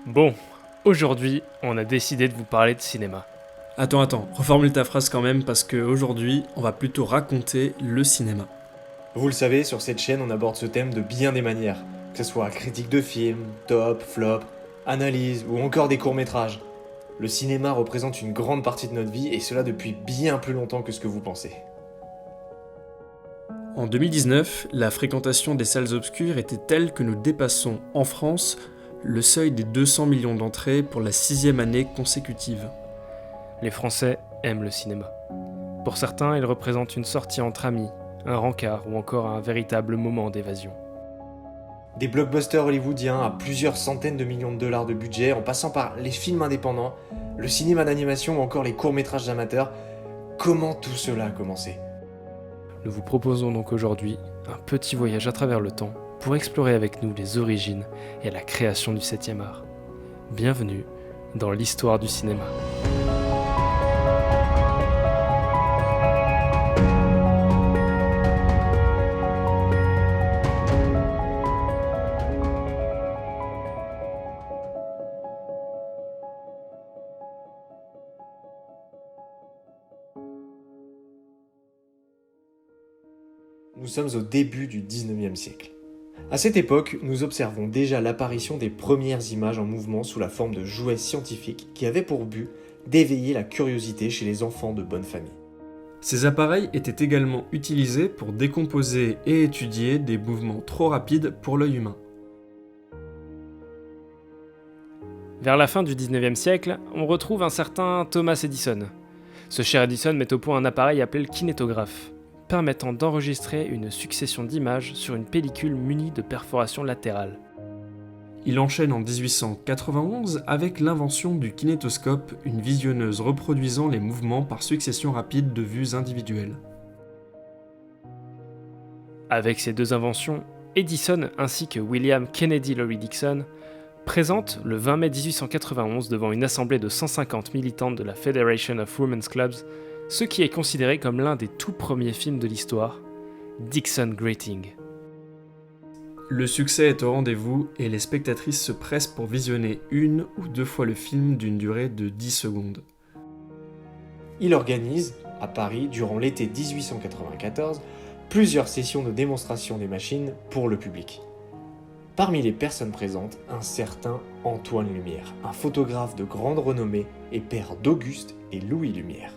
Bon, aujourd'hui, on a décidé de vous parler de cinéma. Attends, reformule ta phrase quand même parce qu'aujourd'hui, on va plutôt raconter le cinéma. Vous le savez, sur cette chaîne, on aborde ce thème de bien des manières, que ce soit critique de films, top, flop, analyse ou encore des courts-métrages. Le cinéma représente une grande partie de notre vie et cela depuis bien plus longtemps que ce que vous pensez. En 2019, la fréquentation des salles obscures était telle que nous dépassons, en France, le seuil des 200 millions d'entrées pour la 6e année consécutive. Les Français aiment le cinéma. Pour certains, il représente une sortie entre amis, un rencard ou encore un véritable moment d'évasion. Des blockbusters hollywoodiens à plusieurs centaines de millions de dollars de budget, en passant par les films indépendants, le cinéma d'animation ou encore les courts-métrages amateurs, comment tout cela a commencé ? Nous vous proposons donc aujourd'hui un petit voyage à travers le temps pour explorer avec nous les origines et la création du 7e art. Bienvenue dans l'histoire du cinéma. Nous sommes au début du 19e siècle. À cette époque, nous observons déjà l'apparition des premières images en mouvement sous la forme de jouets scientifiques qui avaient pour but d'éveiller la curiosité chez les enfants de bonne famille. Ces appareils étaient également utilisés pour décomposer et étudier des mouvements trop rapides pour l'œil humain. Vers la fin du 19e siècle, on retrouve un certain Thomas Edison. Ce cher Edison met au point un appareil appelé le kinétographe, permettant d'enregistrer une succession d'images sur une pellicule munie de perforations latérales. Il enchaîne en 1891 avec l'invention du kinétoscope, une visionneuse reproduisant les mouvements par succession rapide de vues individuelles. Avec ces deux inventions, Edison ainsi que William Kennedy Laurie Dixon présentent le 20 mai 1891 devant une assemblée de 150 militantes de la Federation of Women's Clubs ce qui est considéré comme l'un des tout premiers films de l'histoire, Dixon Greeting. Le succès est au rendez-vous et les spectatrices se pressent pour visionner une ou deux fois le film d'une durée de 10 secondes. Il organise, à Paris, durant l'été 1894, plusieurs sessions de démonstration des machines pour le public. Parmi les personnes présentes, un certain Antoine Lumière, un photographe de grande renommée et père d'Auguste et Louis Lumière.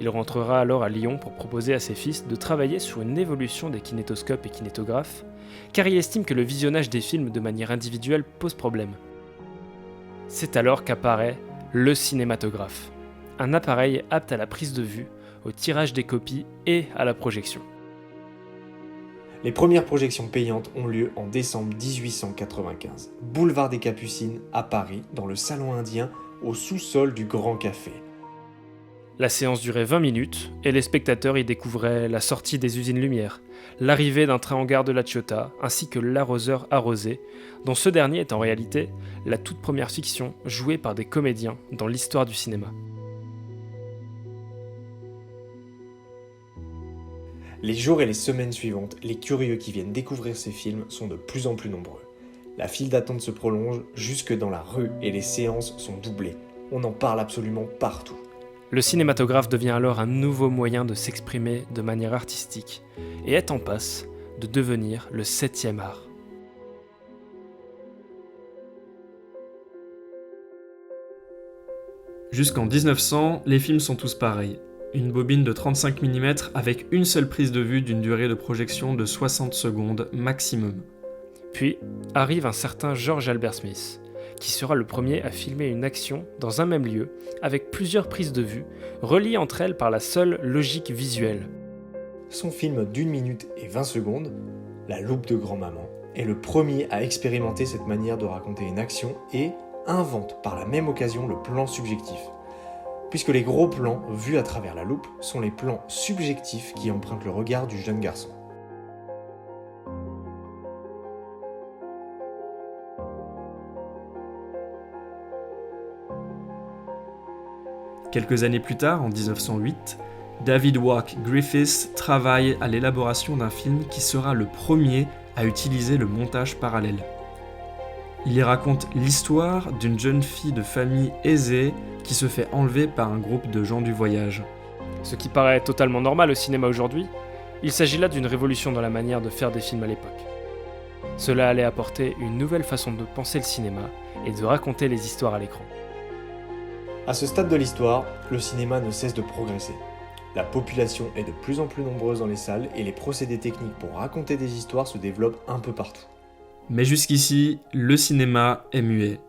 Il rentrera alors à Lyon pour proposer à ses fils de travailler sur une évolution des kinétoscopes et kinétographes, car il estime que le visionnage des films de manière individuelle pose problème. C'est alors qu'apparaît le cinématographe, un appareil apte à la prise de vue, au tirage des copies et à la projection. Les premières projections payantes ont lieu en décembre 1895, boulevard des Capucines à Paris, dans le salon indien, au sous-sol du Grand Café. La séance durait 20 minutes et les spectateurs y découvraient la sortie des usines Lumière, l'arrivée d'un train en gare de La Ciotat, ainsi que l'arroseur arrosé, dont ce dernier est en réalité la toute première fiction jouée par des comédiens dans l'histoire du cinéma. Les jours et les semaines suivantes, les curieux qui viennent découvrir ces films sont de plus en plus nombreux. La file d'attente se prolonge jusque dans la rue et les séances sont doublées. On en parle absolument partout. Le cinématographe devient alors un nouveau moyen de s'exprimer de manière artistique et est en passe de devenir le 7e art. Jusqu'en 1900, les films sont tous pareils. Une bobine de 35 mm avec une seule prise de vue d'une durée de projection de 60 secondes maximum. Puis arrive un certain George Albert Smith, qui sera le premier à filmer une action dans un même lieu, avec plusieurs prises de vue, reliées entre elles par la seule logique visuelle. Son film d'1 minute et 20 secondes, La loupe de grand-maman, est le premier à expérimenter cette manière de raconter une action et invente par la même occasion le plan subjectif. Puisque les gros plans, vus à travers la loupe, sont les plans subjectifs qui empruntent le regard du jeune garçon. Quelques années plus tard, en 1908, David Wark Griffiths travaille à l'élaboration d'un film qui sera le premier à utiliser le montage parallèle. Il y raconte l'histoire d'une jeune fille de famille aisée qui se fait enlever par un groupe de gens du voyage. Ce qui paraît totalement normal au cinéma aujourd'hui, il s'agit là d'une révolution dans la manière de faire des films à l'époque. Cela allait apporter une nouvelle façon de penser le cinéma et de raconter les histoires à l'écran. À ce stade de l'histoire, le cinéma ne cesse de progresser. La population est de plus en plus nombreuse dans les salles et les procédés techniques pour raconter des histoires se développent un peu partout. Mais jusqu'ici, le cinéma est muet.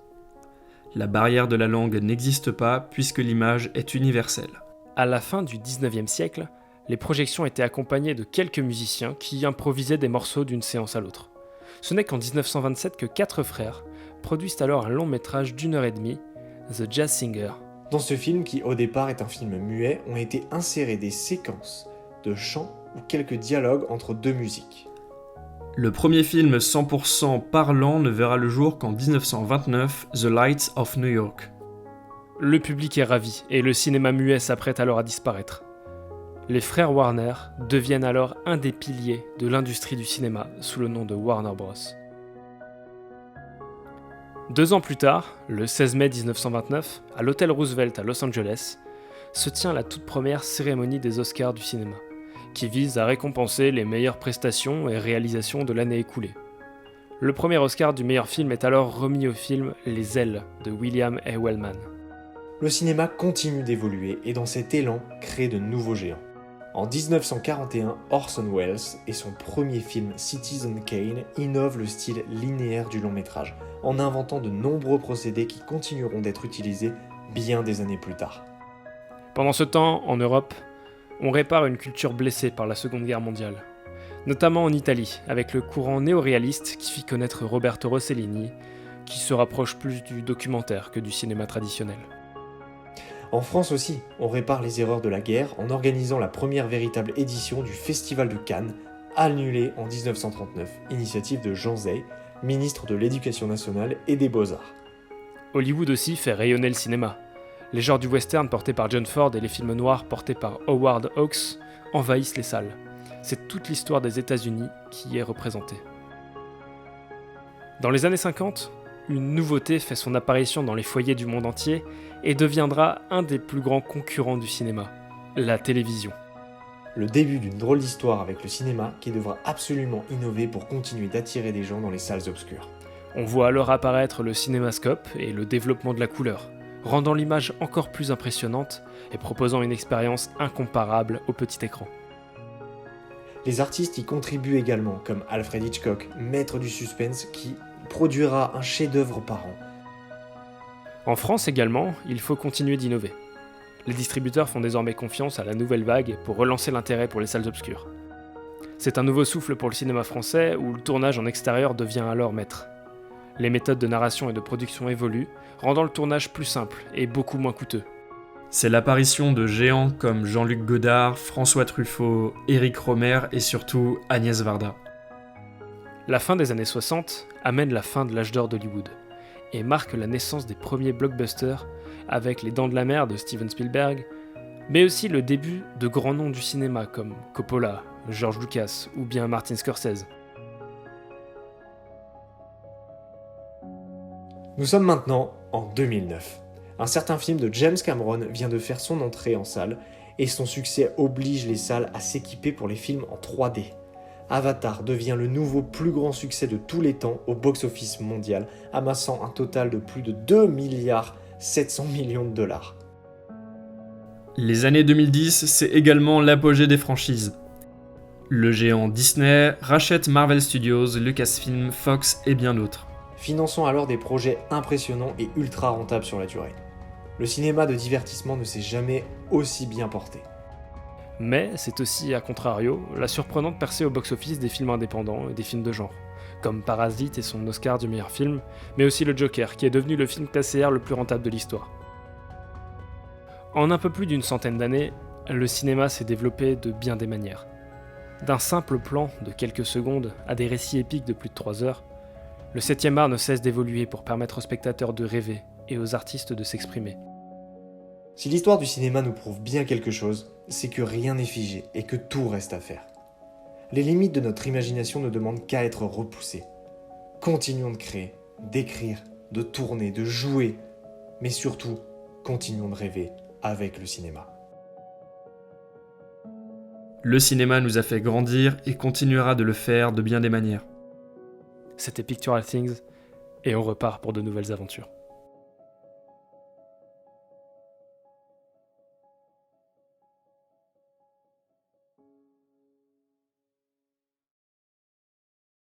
La barrière de la langue n'existe pas puisque l'image est universelle. À la fin du 19e siècle, les projections étaient accompagnées de quelques musiciens qui improvisaient des morceaux d'une séance à l'autre. Ce n'est qu'en 1927 que 4 frères produisent alors un long métrage d'1h30, The Jazz Singer. Dans ce film, qui au départ est un film muet, ont été insérées des séquences de chants ou quelques dialogues entre deux musiques. Le premier film 100% parlant ne verra le jour qu'en 1929, The Lights of New York. Le public est ravi et le cinéma muet s'apprête alors à disparaître. Les frères Warner deviennent alors un des piliers de l'industrie du cinéma sous le nom de Warner Bros. 2 ans plus tard, le 16 mai 1929, à l'hôtel Roosevelt à Los Angeles, se tient la toute première cérémonie des Oscars du cinéma, qui vise à récompenser les meilleures prestations et réalisations de l'année écoulée. Le premier Oscar du meilleur film est alors remis au film Les Ailes de William A. Wellman. Le cinéma continue d'évoluer et dans cet élan crée de nouveaux géants. En 1941, Orson Welles et son premier film Citizen Kane innovent le style linéaire du long métrage, en inventant de nombreux procédés qui continueront d'être utilisés bien des années plus tard. Pendant ce temps, en Europe, on répare une culture blessée par la Seconde Guerre mondiale, notamment en Italie, avec le courant néo-réaliste qui fit connaître Roberto Rossellini, qui se rapproche plus du documentaire que du cinéma traditionnel. En France aussi, on répare les erreurs de la guerre en organisant la première véritable édition du Festival de Cannes, annulée en 1939, initiative de Jean Zay, ministre de l'Éducation nationale et des Beaux-Arts. Hollywood aussi fait rayonner le cinéma. Les genres du western portés par John Ford et les films noirs portés par Howard Hawks envahissent les salles. C'est toute l'histoire des États-Unis qui y est représentée. Dans les années 50, une nouveauté fait son apparition dans les foyers du monde entier et deviendra un des plus grands concurrents du cinéma, la télévision. Le début d'une drôle d'histoire avec le cinéma qui devra absolument innover pour continuer d'attirer des gens dans les salles obscures. On voit alors apparaître le cinémascope et le développement de la couleur, rendant l'image encore plus impressionnante et proposant une expérience incomparable au petit écran. Les artistes y contribuent également, comme Alfred Hitchcock, maître du suspense, qui produira un chef-d'œuvre par an. En France également, il faut continuer d'innover. Les distributeurs font désormais confiance à la nouvelle vague pour relancer l'intérêt pour les salles obscures. C'est un nouveau souffle pour le cinéma français où le tournage en extérieur devient alors maître. Les méthodes de narration et de production évoluent, rendant le tournage plus simple et beaucoup moins coûteux. C'est l'apparition de géants comme Jean-Luc Godard, François Truffaut, Éric Rohmer et surtout Agnès Varda. La fin des années 60 amène la fin de l'âge d'or d'Hollywood et marque la naissance des premiers blockbusters avec Les Dents de la Mer de Steven Spielberg, mais aussi le début de grands noms du cinéma comme Coppola, George Lucas ou bien Martin Scorsese. Nous sommes maintenant en 2009. Un certain film de James Cameron vient de faire son entrée en salle et son succès oblige les salles à s'équiper pour les films en 3D. Avatar devient le nouveau plus grand succès de tous les temps au box-office mondial, amassant un total de plus de 2,7 milliards de dollars. Les années 2010, c'est également l'apogée des franchises. Le géant Disney rachète Marvel Studios, Lucasfilm, Fox et bien d'autres. Finançant alors des projets impressionnants et ultra rentables sur la durée. Le cinéma de divertissement ne s'est jamais aussi bien porté. Mais c'est aussi, à contrario, la surprenante percée au box-office des films indépendants et des films de genre, comme Parasite et son Oscar du meilleur film, mais aussi le Joker, qui est devenu le film classé R le plus rentable de l'histoire. En un peu plus d'une centaine d'années, le cinéma s'est développé de bien des manières. D'un simple plan de quelques secondes à des récits épiques de plus de 3 heures, le 7e art ne cesse d'évoluer pour permettre aux spectateurs de rêver et aux artistes de s'exprimer. Si l'histoire du cinéma nous prouve bien quelque chose, c'est que rien n'est figé et que tout reste à faire. Les limites de notre imagination ne demandent qu'à être repoussées. Continuons de créer d'écrire, de tourner, de jouer, mais surtout, continuons de rêver avec le cinéma. Le cinéma nous a fait grandir et continuera de le faire de bien des manières. C'était Pictural Things, et on repart pour de nouvelles aventures.